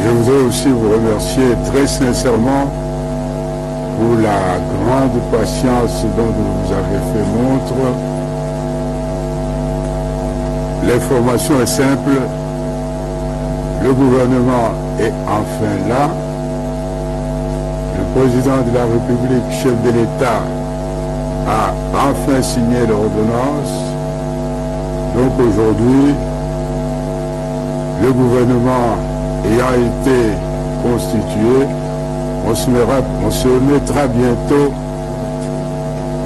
Je voudrais aussi vous remercier très sincèrement pour la grande patience dont vous avez fait montre. L'information est simple, le gouvernement est enfin là, le président de la République, chef de l'État, a enfin signé l'ordonnance. Donc aujourd'hui, le gouvernement ayant été constitué, on se mettra bientôt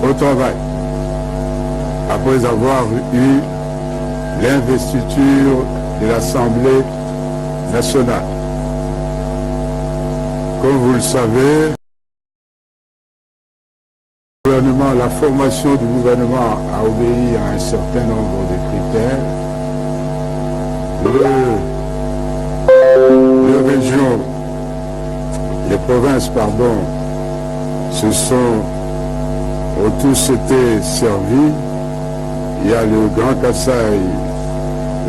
au travail, après avoir eu l'investiture de l'Assemblée nationale. Comme vous le savez, la formation du gouvernement a obéi à un certain nombre de critères. Les régions, les provinces, pardon, ont tous été servis. Il y a le Grand Kasaï,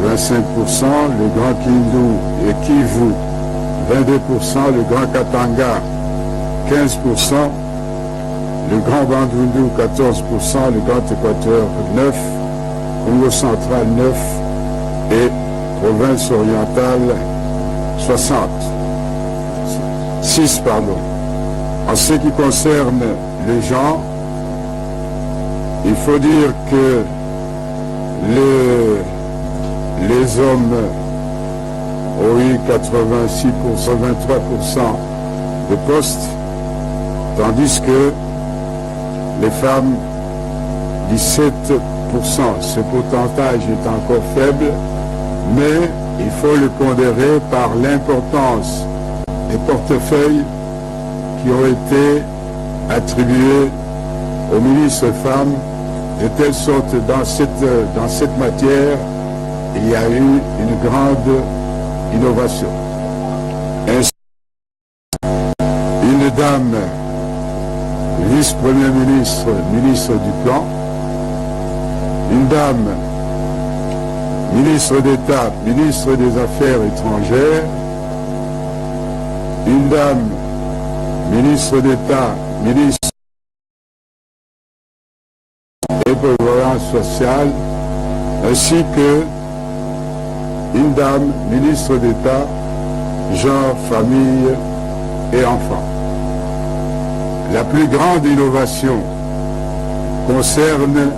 25%, le Grand Kindu et Kivu, 22%, le Grand Katanga, 15%, le Grand Bandundu, 14%, le Grand Équateur, 9%, Congo central, 9% et province orientale, 6%. En ce qui concerne les gens, il faut dire que les hommes ont eu 86%, 23% de postes, tandis que les femmes, 17%. Ce pourcentage est encore faible, mais il faut le pondérer par l'importance des portefeuilles qui ont été attribués aux ministres femmes, de telle sorte dans cette matière, il y a eu une grande innovation. Ainsi, une dame vice-premier ministre, ministre du Plan, une dame ministre d'État, ministre des Affaires étrangères, une dame ministre d'État, ministre des prévoyance sociale, ainsi que une dame ministre d'État, genre, famille et enfants. La plus grande innovation concerne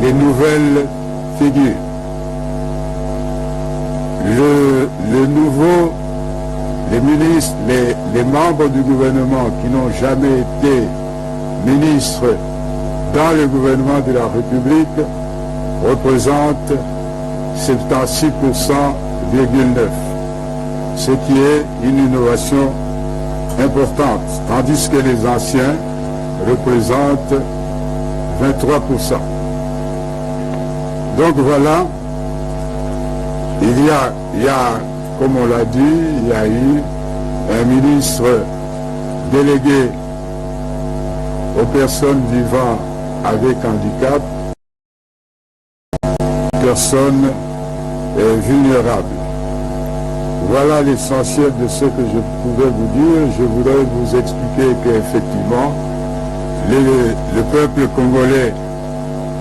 les nouvelles figures. Les ministres, les membres du gouvernement qui n'ont jamais été ministres dans le gouvernement de la République représentent 76,9%, ce qui est une innovation importante, tandis que les anciens représentent 23%. Donc voilà, il y a, comme on l'a dit, il y a eu un ministre délégué aux personnes vivant avec handicap, personnes vulnérables. Voilà l'essentiel de ce que je pouvais vous dire. Je voudrais vous expliquer qu'effectivement, le peuple congolais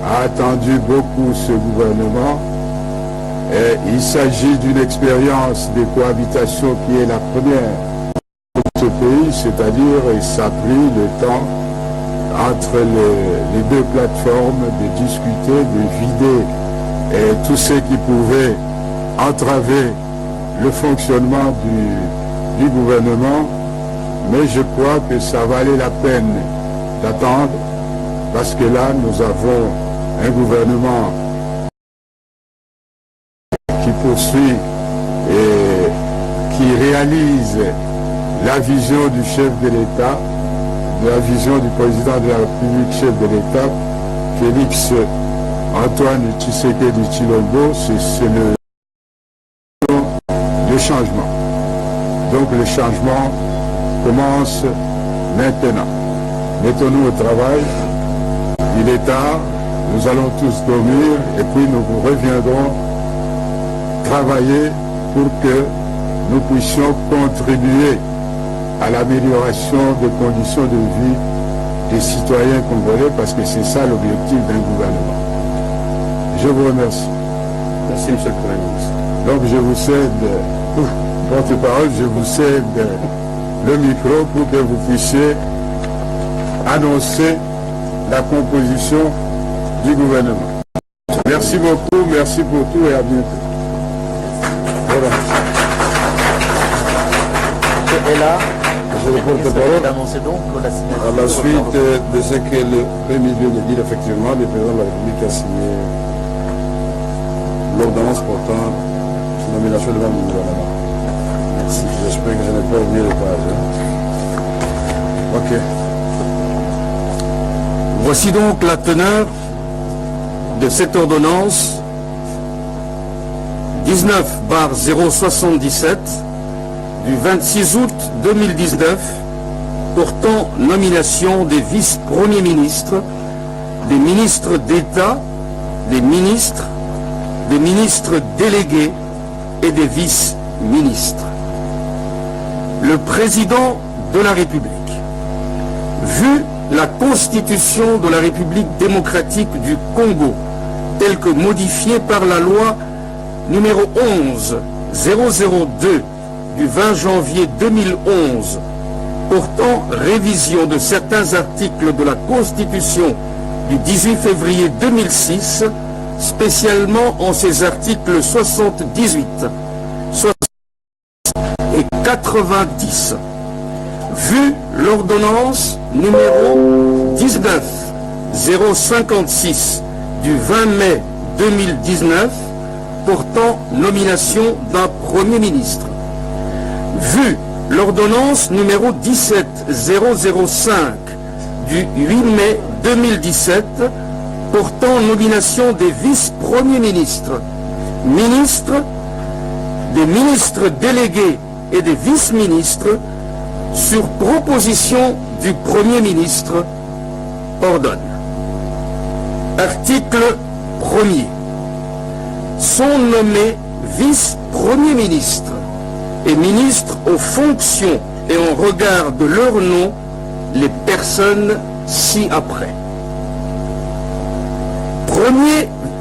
a attendu beaucoup ce gouvernement. Et il s'agit d'une expérience de cohabitation qui est la première pour ce pays, c'est-à-dire ça a pris le temps entre les deux plateformes de discuter, de vider tout ce qui pouvait entraver le fonctionnement du gouvernement, mais je crois que ça valait la peine d'attendre, parce que là, nous avons un gouvernement qui poursuit et qui réalise la vision du chef de l'État, la vision du président de la République, chef de l'État, Félix Antoine Tshisekedi Tshilombo. C'est le changement. Donc le changement commence maintenant. Mettons-nous au travail. Il est tard, nous allons tous dormir et puis nous reviendrons travailler pour que nous puissions contribuer à l'amélioration des conditions de vie des citoyens congolais, parce que c'est ça l'objectif d'un gouvernement. Je vous remercie. Merci, Monsieur le Premier ministre. Donc je vous cède, porte-parole, je vous cède le micro pour que vous puissiez annoncer la composition du gouvernement. Merci beaucoup, merci pour tout et à bientôt. Voilà. Et là, je le porte-parole. À la suite de ce que le Premier ministre vient de dire, effectivement, le président de la République a signé l'ordonnance portant la nomination devant le gouvernement. Merci. J'espère que je n'ai pas oublié les pages. Ok. Voici donc la teneur de cette ordonnance 19/077 du 26 août 2019 portant nomination des vice-premiers ministres, des ministres d'État, des ministres délégués et des vice-ministres. Le président de la République, vu la Constitution de la République démocratique du Congo, telle que modifiée par la loi numéro 11-002 du 20 janvier 2011, portant révision de certains articles de la Constitution du 18 février 2006, spécialement en ses articles 78, 60 et 90. Vu l'ordonnance numéro 19-056 du 20 mai 2019 portant nomination d'un Premier ministre. Vu l'ordonnance numéro 17-005 du 8 mai 2017 portant nomination des vice-premiers ministres, des ministres délégués et des vice-ministres sur proposition du Premier ministre, ordonne. Article 1er. Sont nommés vice-premiers ministres et ministres aux fonctions et en regard de leur nom les personnes ci-après.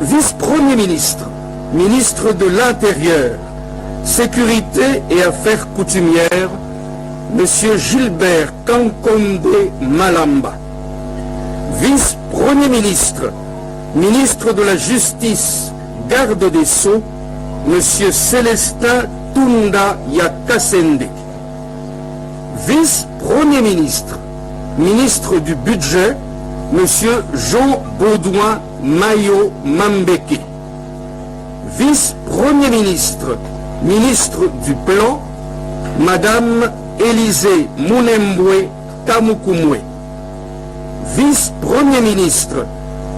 Vice-premier ministre, ministre de l'Intérieur, Sécurité et Affaires coutumières, M. Gilbert Kankonde Malamba. Vice-premier ministre, ministre de la Justice, garde des Sceaux, M. Célestin Tunda Yakasende. Vice-premier ministre, ministre du Budget, M. Jean Baudouin Mayo Mambeke. Vice-premier ministre, ministre du Plan, Madame Élisée Mounembwe Tamukumwe. Vice-premier ministre,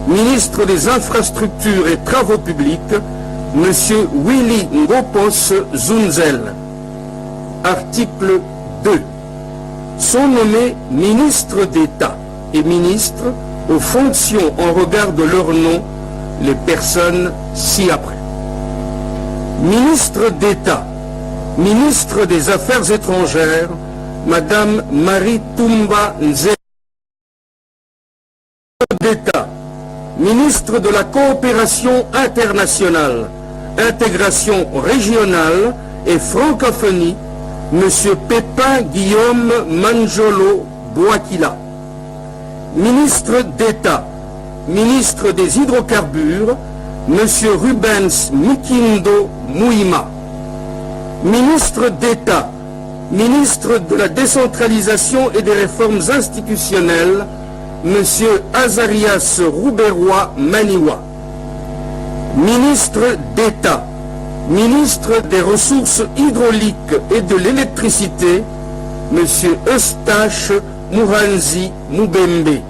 ministre des Infrastructures et Travaux publics, M. Willy Ngopos Zunzel. Article 2. Sont nommés ministres d'État et ministres aux fonctions en regard de leur nom les personnes ci-après. Ministre d'État, ministre des Affaires étrangères, Madame Marie Toumba Nzé. D'État, ministre de la Coopération internationale, intégration régionale et francophonie, M. Pépin Guillaume Manjolo Boakila. Ministre d'État, ministre des Hydrocarbures, M. Rubens Mikindo Mouima. Ministre d'État, ministre de la décentralisation et des réformes institutionnelles, M. Azarias Rouberois Maniwa. Ministre d'État, ministre des Ressources hydrauliques et de l'électricité, M. Eustache Mouhanzi Moubembe.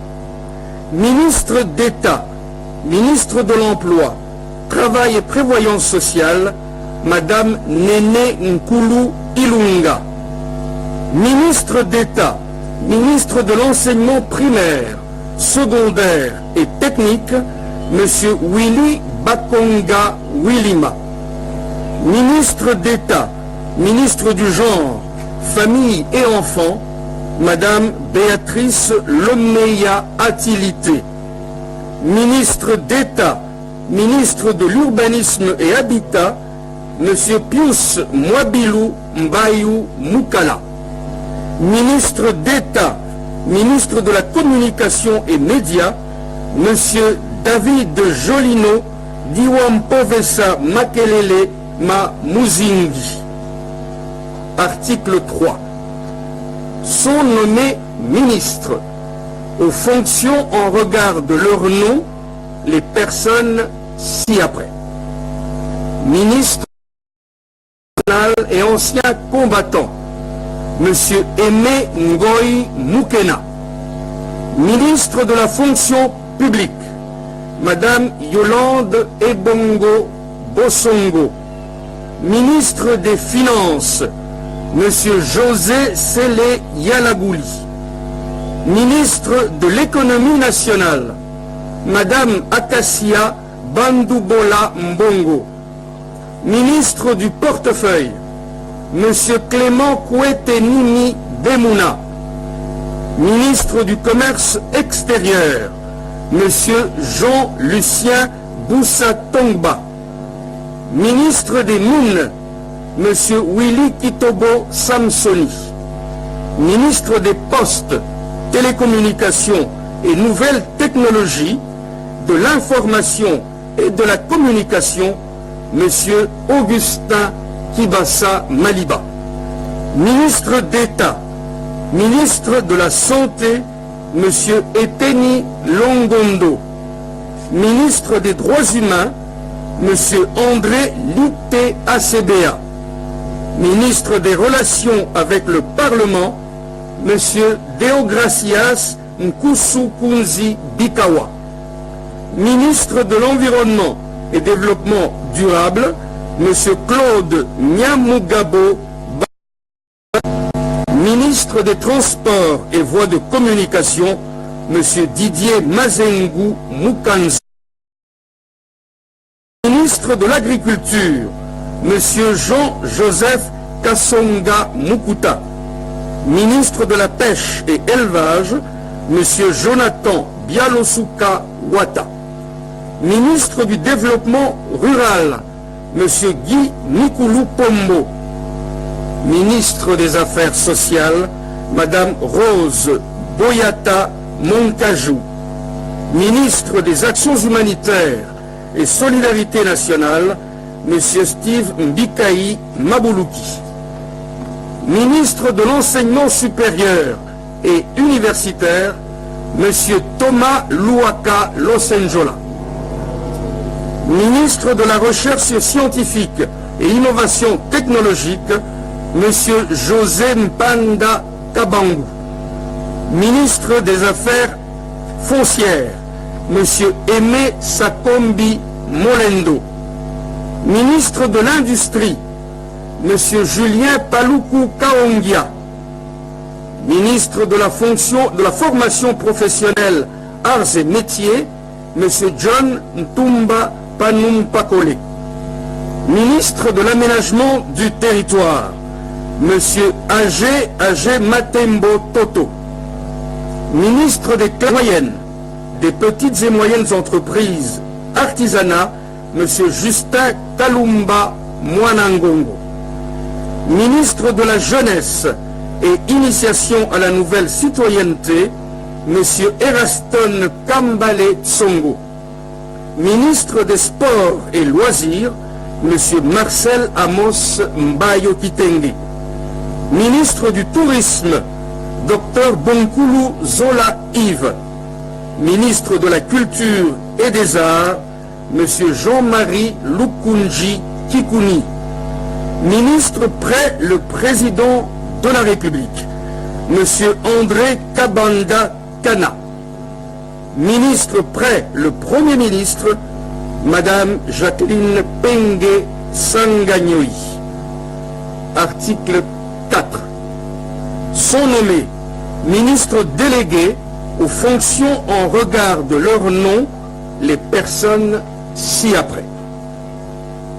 Ministre d'État, ministre de l'Emploi, Travail et Prévoyance sociale, Madame Néné Nkulu Ilunga. Ministre d'État, ministre de l'Enseignement primaire, secondaire et technique, M. Willy Bakonga Willima. Ministre d'État, ministre du Genre, Famille et Enfants, Madame Béatrice Lomeya Atilité. Ministre d'État, ministre de l'Urbanisme et Habitat, Monsieur Pius Mwabilou Mbayou Moukala. Ministre d'État, ministre de la Communication et Médias, Monsieur David Jolino Diwampovesa Makelele Ma Muzingi. Article 3. Sont nommés ministres aux fonctions en regard de leur nom les personnes ci-après. Ministre et ancien combattant, Monsieur Aimé Ngoï Moukena. Ministre de la fonction publique, Madame Yolande Ebongo Bossongo. Ministre des Finances, Monsieur José Sélé Yalagouli. Ministre de l'Économie nationale, Madame Acacia Bandoubola Mbongo. Ministre du Portefeuille, Monsieur Clément Kouetenimi Bemouna. Ministre du Commerce extérieur, Monsieur Jean-Lucien Boussa Tongba. Ministre des Mines, Monsieur Willy Kitobo Samsoni. Ministre des Postes, Télécommunications et Nouvelles Technologies, de l'Information et de la Communication, Monsieur Augustin Kibassa Maliba. Ministre d'État, ministre de la Santé, Monsieur Eteni Longondo. Ministre des Droits Humains, Monsieur André Lité ACBA. Ministre des Relations avec le Parlement, Monsieur Deogracias Nkusu Kunzi Bikawa. Ministre de l'Environnement et Développement durable, Monsieur Claude Nyamugabo. Ministre des Transports et Voies de Communication, Monsieur Didier Mazengu Mukanza. Ministre de l'Agriculture, Monsieur Jean-Joseph Kassonga Mukuta. Ministre de la Pêche et Élevage, Monsieur Jonathan Bialosuka Wata. Ministre du Développement Rural, Monsieur Guy Nicoulou Pombo. Ministre des Affaires sociales, Madame Rose Boyata Moncajou. Ministre des Actions humanitaires et Solidarité nationale, Monsieur Steve Mbikaï Maboulouki. Ministre de l'Enseignement supérieur et universitaire, Monsieur Thomas Louaka Losenjola. Ministre de la Recherche scientifique et Innovation technologique, Monsieur José Mpanda Kabangu. Ministre des Affaires foncières, Monsieur Aimé Sakombi Molendo. Ministre de l'Industrie, Monsieur Julien Paloukou Kaongia. Ministre de la Formation professionnelle, Arts et Métiers, Monsieur John Ntumba Panumpakole. Ministre de l'Aménagement du Territoire, Monsieur Agé Matembo Toto. Ministre des classes moyennes, des petites et moyennes entreprises, artisanat, Monsieur Justin Kalumba Mwanangongo. Ministre de la Jeunesse et Initiation à la Nouvelle Citoyenneté, Monsieur Eraston Kambale Tsongo. Ministre des Sports et Loisirs, Monsieur Marcel Amos Mbayo Kitenge. Ministre du Tourisme, Dr Bonkoulou Zola Yves. Ministre de la Culture et des Arts, Monsieur Jean-Marie Lukunji Kikouni. Ministre près le Président de la République, Monsieur André Kabanda Kana. Ministre près le Premier ministre, Madame Jacqueline Penge Sangagnoï. Article 4. Sont nommés ministres délégués aux fonctions en regard de leur nom les personnes ci-après.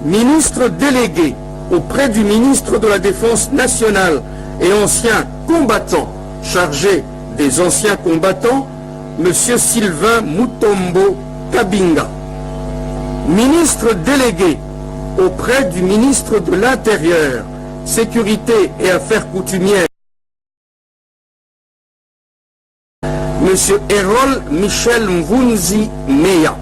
ministre délégué auprès du ministre de la Défense nationale et ancien combattant chargé des anciens combattants, M. Sylvain Mutombo Kabinga. Ministre délégué auprès du ministre de l'Intérieur, Sécurité et Affaires coutumières, M. Erol Michel Mvunzi Meya.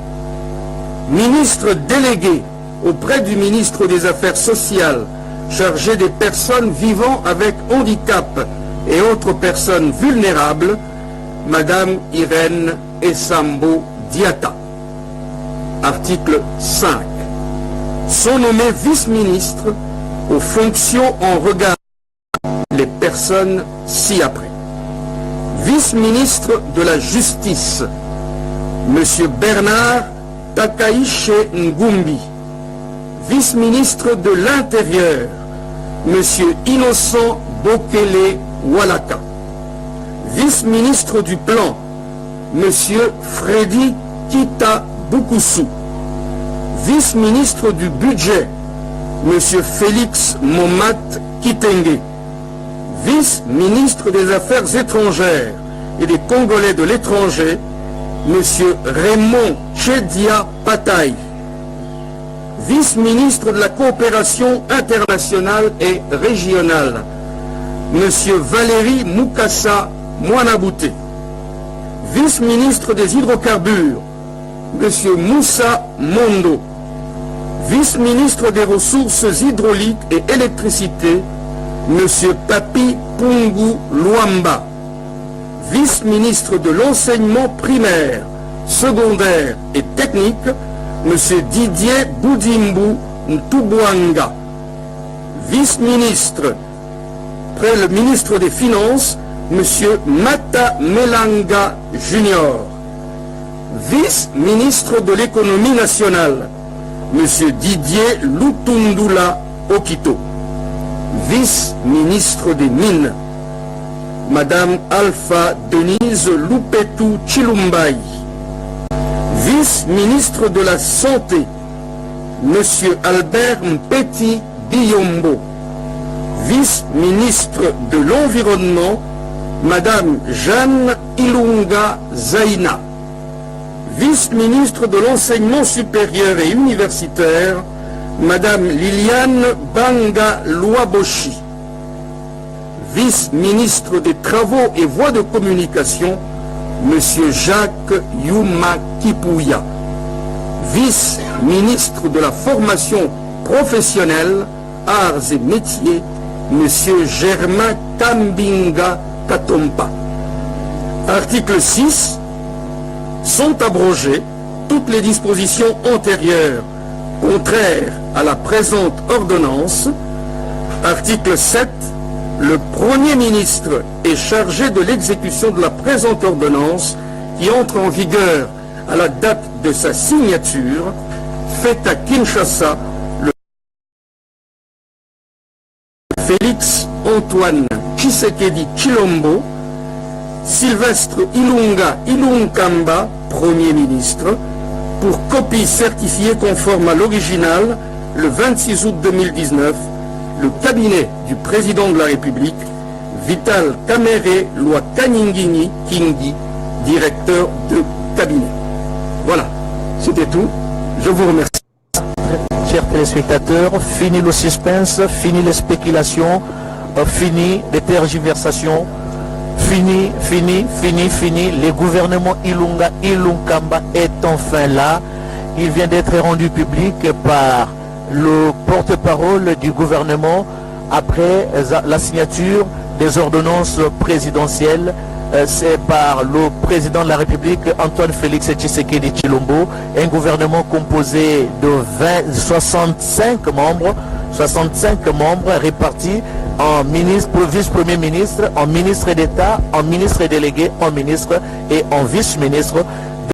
Ministre délégué auprès du ministre des Affaires sociales, chargé des personnes vivant avec handicap et autres personnes vulnérables, Madame Irène Essambo Diata. Article 5. Sont nommés vice-ministres aux fonctions en regard les personnes ci-après. Vice-ministre de la Justice, M. Bernard Takaïche Ngumbi. Vice-ministre de l'Intérieur, M. Innocent Bokele Walaka. Vice-ministre du Plan, M. Freddy Kita Bukusu. Vice-ministre du Budget, M. Félix Momat Kitenge. Vice-ministre des Affaires étrangères et des Congolais de l'étranger, M. Raymond Chedia Pataï. Vice-ministre de la Coopération internationale et régionale, M. Valérie Mukasa Mwanabouté. Vice-ministre des Hydrocarbures, M. Moussa Mondo. Vice-ministre des Ressources hydrauliques et électricité, M. Papi Pungu Luamba. Vice-ministre de l'enseignement primaire, secondaire et technique, M. Didier Boudimbu Ntubwanga. Vice-ministre, près le ministre des Finances, M. Mata Melanga Junior. Vice-ministre de l'économie nationale, M. Didier Lutundula Okito. Vice-ministre des Mines, Madame Alpha Denise Lupetu Chilumbai. Vice-ministre de la Santé, M. Albert Mpeti Biyombo. Vice-ministre de l'Environnement, Madame Jeanne Ilunga Zaina. Vice-ministre de l'Enseignement supérieur et universitaire, Madame Liliane Banga Louaboshi. Vice-ministre des Travaux et Voies de Communication, Monsieur Jacques Yuma Kipouya. Vice-ministre de la Formation professionnelle, Arts et Métiers, Monsieur Germain Kambinga Katompa. Article 6. Sont abrogées toutes les dispositions antérieures contraires à la présente ordonnance. Article 7. Le Premier ministre est chargé de l'exécution de la présente ordonnance qui entre en vigueur à la date de sa signature, faite à Kinshasa le Félix Antoine Tshisekedi Chilombo, Sylvestre Ilunga Ilunkamba, Premier ministre, pour copie certifiée conforme à l'original le 26 août 2019, le cabinet du président de la République, Vital Kamere Loi Kanyingini Kingi, directeur de cabinet. Voilà, c'était tout. Je vous remercie. Chers téléspectateurs, fini le suspense, fini les spéculations, fini les tergiversations, fini. Le gouvernement Ilunga Ilunkamba est enfin là. Il vient d'être rendu public par le porte-parole du gouvernement après la signature des ordonnances présidentielles. C'est par le président de la République, Antoine Félix Tshisekedi Chilombo, un gouvernement composé de 65 membres répartis en ministre, vice-premier ministre, en ministre d'État, en ministre délégué, en ministre et en vice-ministre.